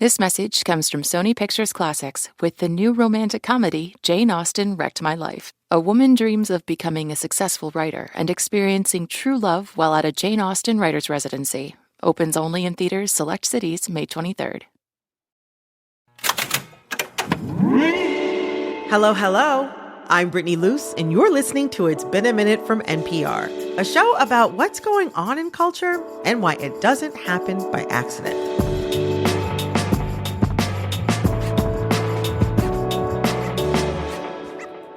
This message comes from Sony Pictures Classics with the new romantic comedy, Jane Austen Wrecked My Life. A woman dreams of becoming a successful writer and experiencing true love while at a Jane Austen writer's residency. Opens only in theaters select cities May 23rd. Hello, hello. I'm Brittany Luce, and you're listening to It's Been a Minute from NPR, a show about what's going on in culture and why it doesn't happen by accident.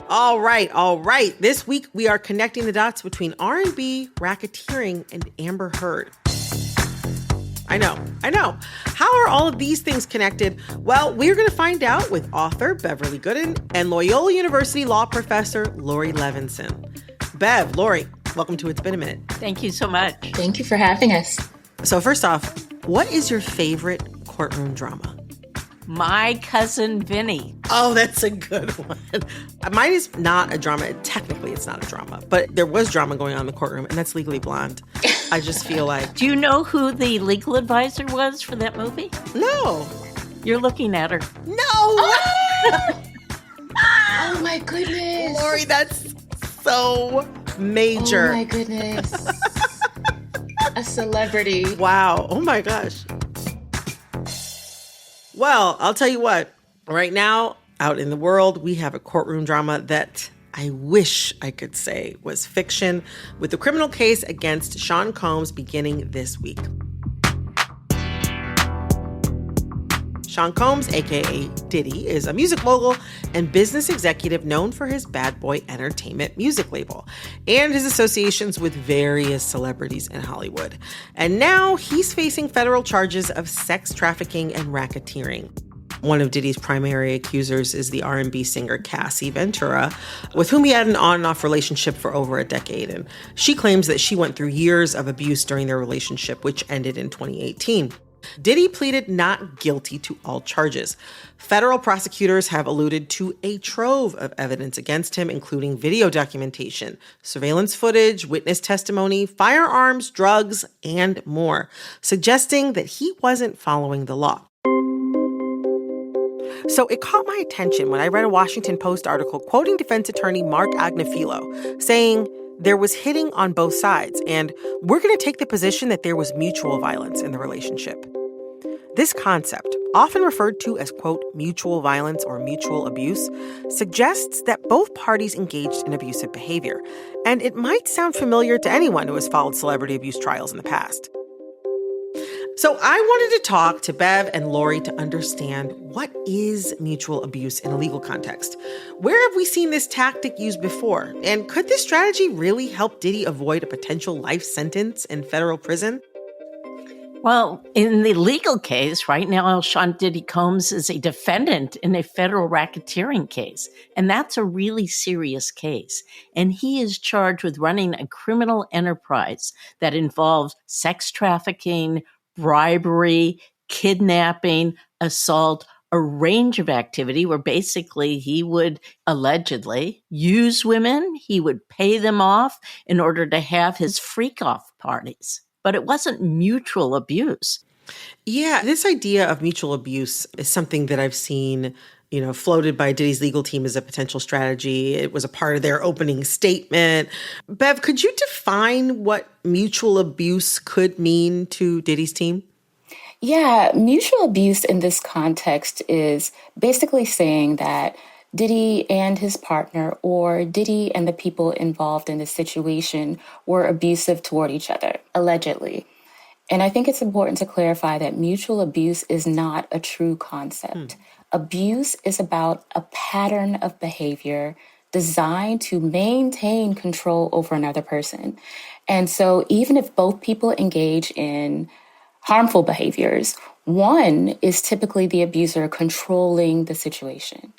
All right. This week, we are connecting the dots between R&B, racketeering, and Amber Heard. I know. How are all of these things connected? Well, we're going to find out with author Beverly Gooden and Loyola University law professor Laurie Levenson. Bev, Laurie, welcome to It's Been a Minute. Thank you so much. Thank you for having us. So first off, what is your favorite courtroom drama? My Cousin Vinny. Oh, that's a good one. Mine is not a drama. Technically, it's not a drama, but there was drama going on in the courtroom, and that's Legally Blonde. I just feel like... Do you know who the legal advisor was for that movie? No. You're looking at her. No! Oh my goodness. Laurie, that's so major. Oh my goodness. A celebrity. Wow. Oh my gosh. Well, I'll tell you what. Right now, out in the world, we have a courtroom drama that I wish I could say was fiction, with the criminal case against Sean Combs beginning this week. Sean Combs, aka Diddy, is a music mogul and business executive known for his Bad Boy Entertainment music label and his associations with various celebrities in Hollywood. And now he's facing federal charges of sex trafficking and racketeering. One of Diddy's primary accusers is the R&B singer Cassie Ventura, with whom he had an on and off relationship for over a decade. And she claims that she went through years of abuse during their relationship, which ended in 2018. Diddy pleaded not guilty to all charges. Federal prosecutors have alluded to a trove of evidence against him, including video documentation, surveillance footage, witness testimony, firearms, drugs, and more, suggesting that he wasn't following the law. So it caught my attention when I read a Washington Post article quoting defense attorney Mark Agnifilo, saying there was hitting on both sides, and we're going to take the position that there was mutual violence in the relationship. This concept, often referred to as, quote, mutual violence or mutual abuse, suggests that both parties engaged in abusive behavior, and it might sound familiar to anyone who has followed celebrity abuse trials in the past. So I wanted to talk to Bev and Laurie to understand what is mutual abuse in a legal context. Where have we seen this tactic used before? And could this strategy really help Diddy avoid a potential life sentence in federal prison? Well, in the legal case, right now, Sean Diddy Combs is a defendant in a federal racketeering case. And that's a really serious case. And he is charged with running a criminal enterprise that involves sex trafficking, bribery, kidnapping, assault, a range of activity where basically he would allegedly use women. He would pay them off in order to have his freak-off parties. But it wasn't mutual abuse. Yeah, this idea of mutual abuse is something that I've seen, floated by Diddy's legal team as a potential strategy. It was a part of their opening statement. Bev, could you define what mutual abuse could mean to Diddy's team? Yeah, mutual abuse in this context is basically saying that Diddy and his partner, or Diddy and the people involved in the situation, were abusive toward each other, allegedly. And I think it's important to clarify that mutual abuse is not a true concept. Abuse is about a pattern of behavior designed to maintain control over another person. And so even if both people engage in harmful behaviors, one is typically the abuser controlling the situation.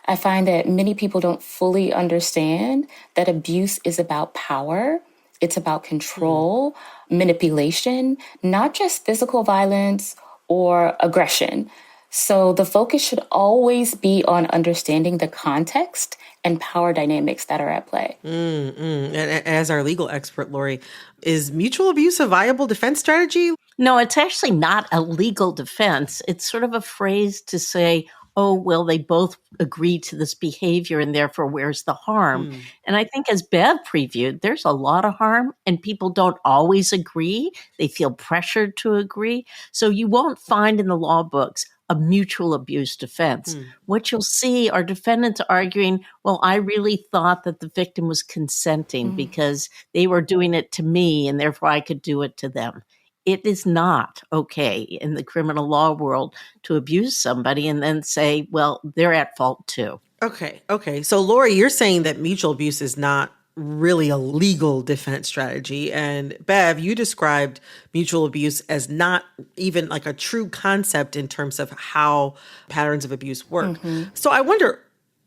I find that many people don't fully understand that abuse is about power. It's about control, manipulation, not just physical violence or aggression. So the focus should always be on understanding the context and power dynamics that are at play. And as our legal expert, Laurie, is mutual abuse a viable defense strategy? No, it's actually not a legal defense. It's sort of a phrase to say, oh, well, they both agreed to this behavior and therefore where's the harm? Hmm. And I think as Bev previewed, there's a lot of harm and people don't always agree. They feel pressured to agree. So you won't find in the law books a mutual abuse defense. Hmm. What you'll see are defendants arguing, well, I really thought that the victim was consenting because they were doing it to me and therefore I could do it to them. It is not okay in the criminal law world to abuse somebody and then say, well, they're at fault too. Okay. So, Laurie, you're saying that mutual abuse is not really a legal defense strategy. And Bev, you described mutual abuse as not even like a true concept in terms of how patterns of abuse work. So I wonder,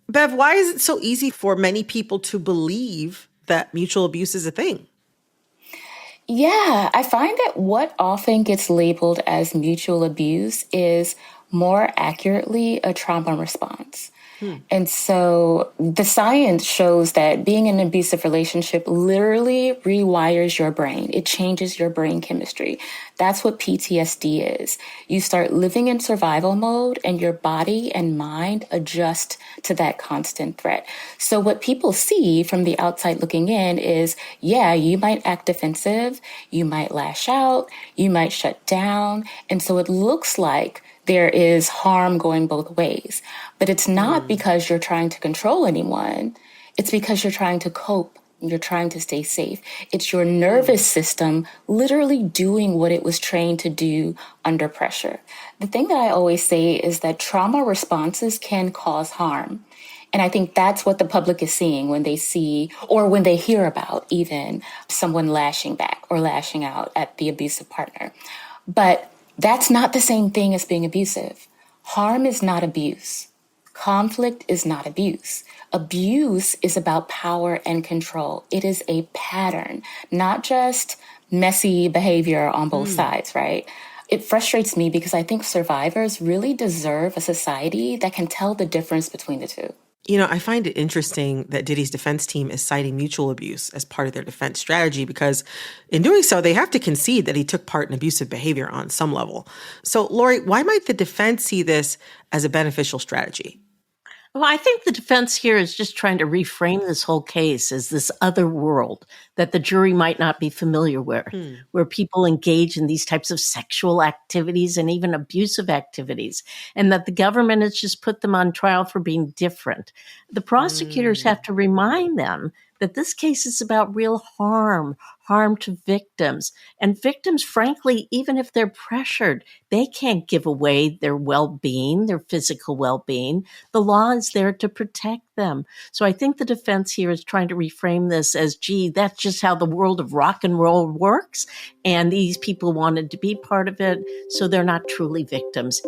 Bev, why is it so easy for many people to believe that mutual abuse is a thing? Yeah, I find that what often gets labeled as mutual abuse is more accurately a trauma response. And so the science shows that being in an abusive relationship literally rewires your brain. It changes your brain chemistry. That's what PTSD is. You start living in survival mode and your body and mind adjust to that constant threat. So what people see from the outside looking in is, yeah, you might act defensive, you might lash out, you might shut down. And so it looks like there is harm going both ways. But it's not because you're trying to control anyone. It's because you're trying to cope. You're trying to stay safe. It's your nervous system literally doing what it was trained to do under pressure. The thing that I always say is that trauma responses can cause harm. And I think that's what the public is seeing when they see or when they hear about even someone lashing back or lashing out at the abusive partner. But that's not the same thing as being abusive. Harm is not abuse. Conflict is not abuse. Abuse is about power and control. It is a pattern, not just messy behavior on both sides, right? It frustrates me because I think survivors really deserve a society that can tell the difference between the two. You know, I find it interesting that Diddy's defense team is citing mutual abuse as part of their defense strategy because in doing so, they have to concede that he took part in abusive behavior on some level. So, Laurie, why might the defense see this as a beneficial strategy? Well, I think the defense here is just trying to reframe this whole case as this other world that the jury might not be familiar with, where people engage in these types of sexual activities and even abusive activities, and that the government has just put them on trial for being different. The prosecutors have to remind them that this case is about real harm to victims. And victims, frankly, even if they're pressured, they can't give away their well-being, their physical well-being. The law is there to protect them. So I think the defense here is trying to reframe this as, gee, that's just how the world of rock and roll works. And these people wanted to be part of it, so they're not truly victims.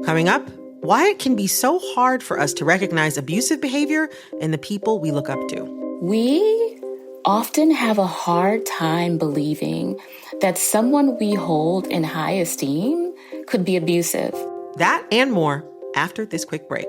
Coming up, why it can be so hard for us to recognize abusive behavior in the people we look up to. We often have a hard time believing that someone we hold in high esteem could be abusive. That and more after this quick break.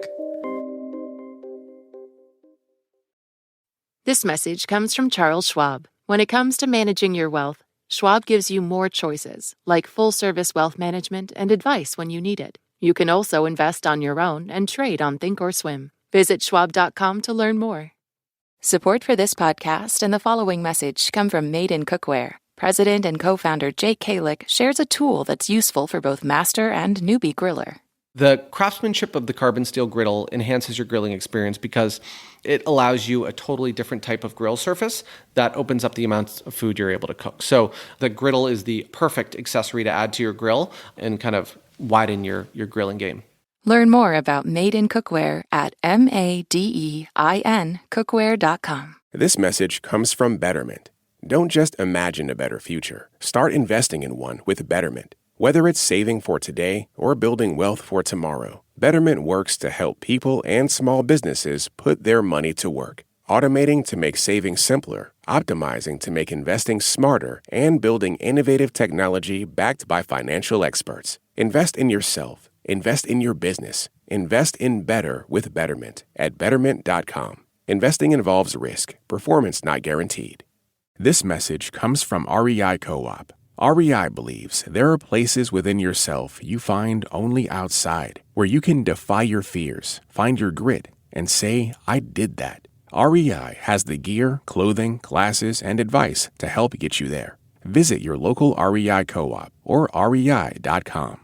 This message comes from Charles Schwab. When it comes to managing your wealth, Schwab gives you more choices, like full-service wealth management and advice when you need it. You can also invest on your own and trade on Thinkorswim. Visit schwab.com to learn more. Support for this podcast and the following message come from Made in Cookware. President and co-founder Jake Kalick shares a tool that's useful for both master and newbie griller. The craftsmanship of the carbon steel griddle enhances your grilling experience because it allows you a totally different type of grill surface that opens up the amounts of food you're able to cook. So the griddle is the perfect accessory to add to your grill and kind of widen your grilling game. Learn more about Made in Cookware at MADEIN cookware.com. This message comes from Betterment. Don't just imagine a better future. Start investing in one with Betterment. Whether it's saving for today or building wealth for tomorrow, Betterment works to help people and small businesses put their money to work. Automating to make saving simpler, optimizing to make investing smarter, and building innovative technology backed by financial experts. Invest in yourself. Invest in your business. Invest in better with Betterment at Betterment.com. Investing involves risk. Performance not guaranteed. This message comes from REI Co-op. REI believes there are places within yourself you find only outside, where you can defy your fears, find your grit, and say, I did that. REI has the gear, clothing, classes, and advice to help get you there. Visit your local REI co-op or rei.com.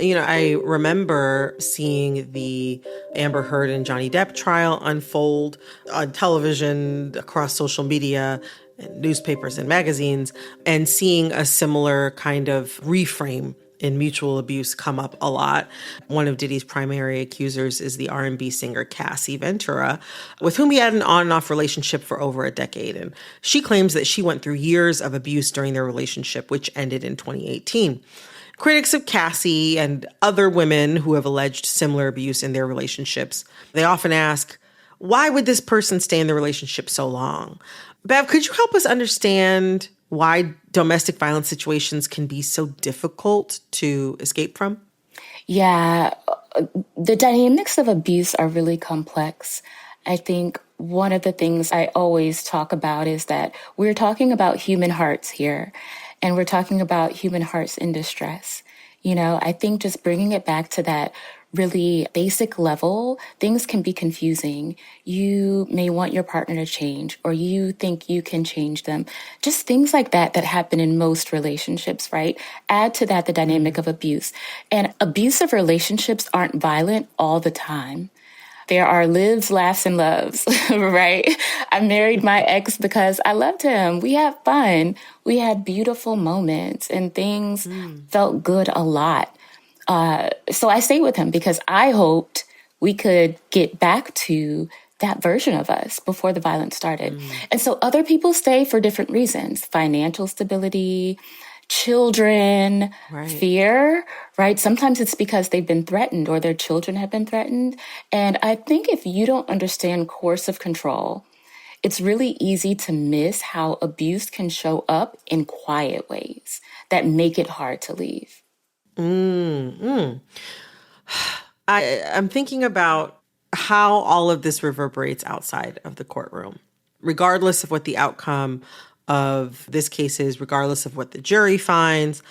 I remember seeing the Amber Heard and Johnny Depp trial unfold on television, across social media, and newspapers and magazines, and seeing a similar kind of reframe in mutual abuse come up a lot. One of Diddy's primary accusers is the R&B singer Cassie Ventura, with whom he had an on and off relationship for over a decade. And she claims that she went through years of abuse during their relationship, which ended in 2018. Critics of Cassie and other women who have alleged similar abuse in their relationships, they often ask, why would this person stay in the relationship so long? Bev, could you help us understand why domestic violence situations can be so difficult to escape from? Yeah, the dynamics of abuse are really complex. I think one of the things I always talk about is that we're talking about human hearts here, and we're talking about human hearts in distress. I think just bringing it back to that really basic level, things can be confusing. You may want your partner to change, or you think you can change them. Just things like that happen in most relationships, right? Add to that the dynamic of abuse. And abusive relationships aren't violent all the time. There are lives, laughs, and loves, right? I married my ex because I loved him. We had fun. We had beautiful moments, and things felt good a lot. So I stayed with him because I hoped we could get back to that version of us before the violence started. And so other people stay for different reasons: financial stability, children, fear, right? Sometimes it's because they've been threatened or their children have been threatened. And I think if you don't understand coercive control, it's really easy to miss how abuse can show up in quiet ways that make it hard to leave. I'm thinking about how all of this reverberates outside of the courtroom, regardless of what the outcome of this case is, regardless of what the jury finds.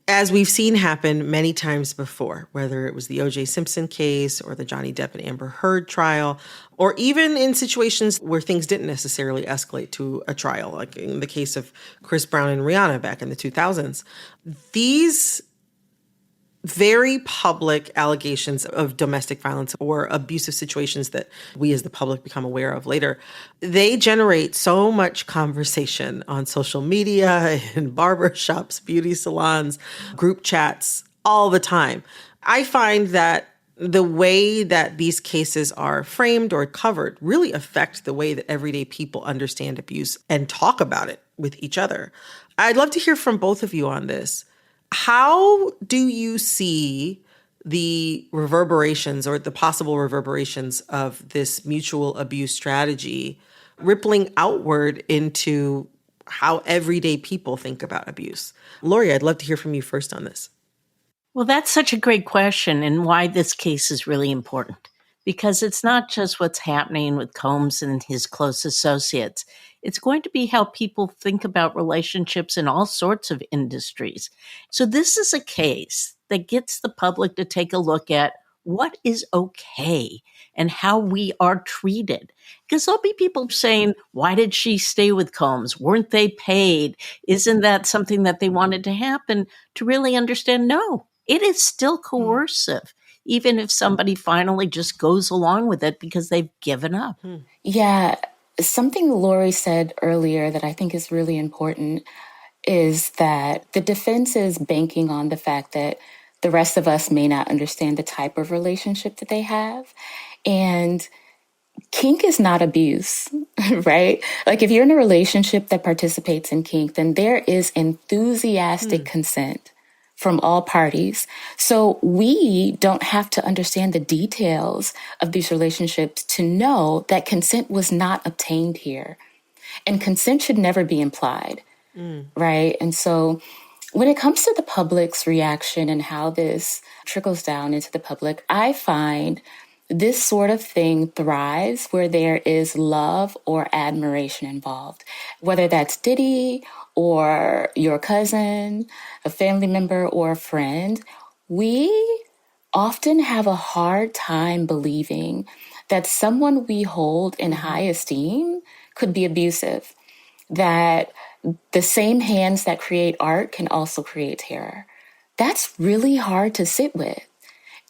As we've seen happen many times before, whether it was the O.J. Simpson case or the Johnny Depp and Amber Heard trial, or even in situations where things didn't necessarily escalate to a trial, like in the case of Chris Brown and Rihanna back in the 2000s, these very public allegations of domestic violence or abusive situations that we as the public become aware of later, they generate so much conversation on social media, in barbershops, beauty salons, group chats, all the time. I find that the way that these cases are framed or covered really affect the way that everyday people understand abuse and talk about it with each other. I'd love to hear from both of you on this. How do you see the reverberations or the possible reverberations of this mutual abuse strategy rippling outward into how everyday people think about abuse? Laurie, I'd love to hear from you first on this. Well, that's such a great question, and why this case is really important. Because it's not just what's happening with Combs and his close associates. It's going to be how people think about relationships in all sorts of industries. So this is a case that gets the public to take a look at what is okay and how we are treated. Because there'll be people saying, why did she stay with Combs? Weren't they paid? Isn't that something that they wanted to happen? To really understand, no, it is still coercive, even if somebody finally just goes along with it because they've given up. Yeah. Something Laurie said earlier that I think is really important is that the defense is banking on the fact that the rest of us may not understand the type of relationship that they have. And kink is not abuse, right? Like if you're in a relationship that participates in kink, then there is enthusiastic consent from all parties. So we don't have to understand the details of these relationships to know that consent was not obtained here. And consent should never be implied, right? And so when it comes to the public's reaction and how this trickles down into the public, I find this sort of thing thrives where there is love or admiration involved, whether that's Diddy or your cousin, a family member, or a friend. We often have a hard time believing that someone we hold in high esteem could be abusive, that the same hands that create art can also create terror. That's really hard to sit with.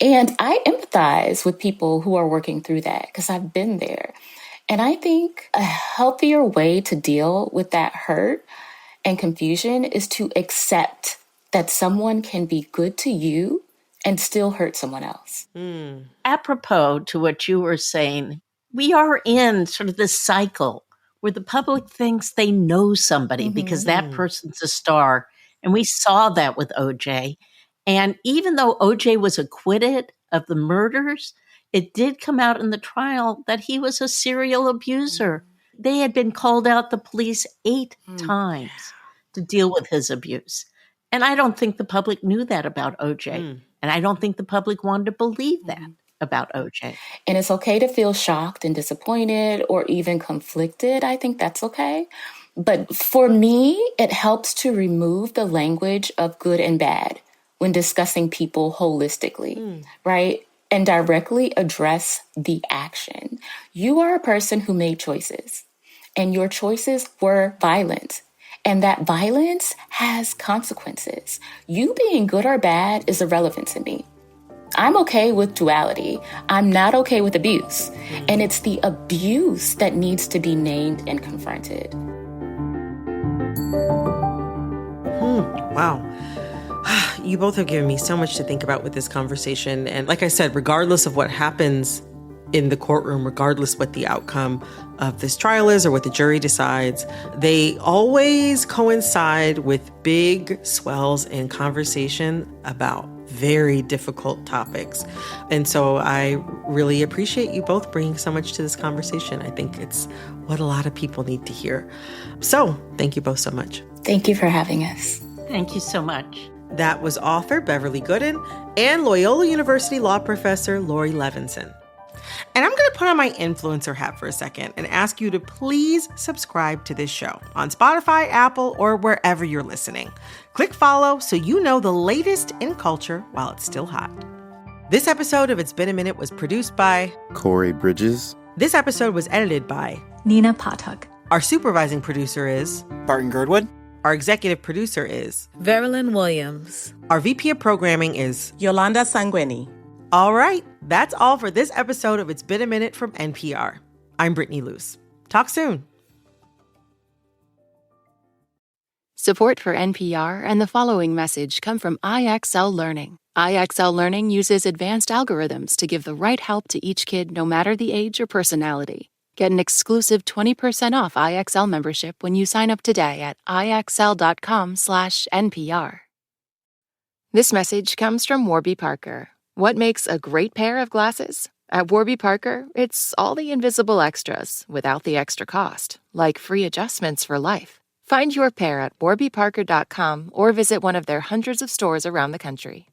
And I empathize with people who are working through that because I've been there. And I think a healthier way to deal with that hurt and confusion is to accept that someone can be good to you and still hurt someone else. Apropos to what you were saying, we are in sort of this cycle where the public thinks they know somebody because that person's a star. And we saw that with OJ. And even though OJ was acquitted of the murders, it did come out in the trial that he was a serial abuser. They had been called out, the police, 8 times to deal with his abuse. And I don't think the public knew that about OJ. And I don't think the public wanted to believe that about OJ. And it's okay to feel shocked and disappointed or even conflicted. I think that's okay. But for me, it helps to remove the language of good and bad when discussing people holistically, right? And directly address the action. You are a person who made choices, and your choices were violent. And that violence has consequences. You being good or bad is irrelevant to me. I'm okay with duality. I'm not okay with abuse. And it's the abuse that needs to be named and confronted. Wow. You both have given me so much to think about with this conversation. And like I said, regardless of what happens in the courtroom, regardless what the outcome of this trial is or what the jury decides, they always coincide with big swells in conversation about very difficult topics. And so I really appreciate you both bringing so much to this conversation. I think it's what a lot of people need to hear. So thank you both so much. Thank you for having us. Thank you so much. That was author Beverly Gooden and Loyola University law professor Laurie Levenson. And I'm going to put on my influencer hat for a second and ask you to please subscribe to this show on Spotify, Apple, or wherever you're listening. Click follow so you know the latest in culture while it's still hot. This episode of It's Been a Minute was produced by Corey Bridges. This episode was edited by Nina Pathak. Our supervising producer is Barton Girdwood. Our executive producer is Verilyn Williams. Our VP of programming is Yolanda Sanguini. All right, that's all for this episode of It's Been a Minute from NPR. I'm Brittany Luce. Talk soon. Support for NPR and the following message come from IXL Learning. IXL Learning uses advanced algorithms to give the right help to each kid, no matter the age or personality. Get an exclusive 20% off IXL membership when you sign up today at IXL.com/NPR. This message comes from Warby Parker. What makes a great pair of glasses? At Warby Parker, it's all the invisible extras without the extra cost, like free adjustments for life. Find your pair at warbyparker.com or visit one of their hundreds of stores around the country.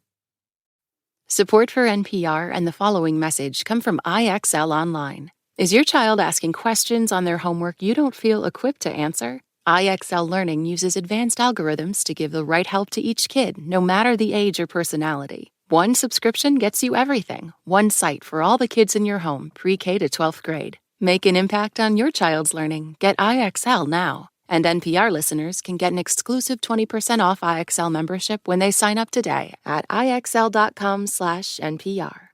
Support for NPR and the following message come from IXL Online. Is your child asking questions on their homework you don't feel equipped to answer? IXL Learning uses advanced algorithms to give the right help to each kid, no matter the age or personality. One subscription gets you everything. One site for all the kids in your home, pre-K to 12th grade. Make an impact on your child's learning. Get IXL now. And NPR listeners can get an exclusive 20% off IXL membership when they sign up today at IXL.com/NPR.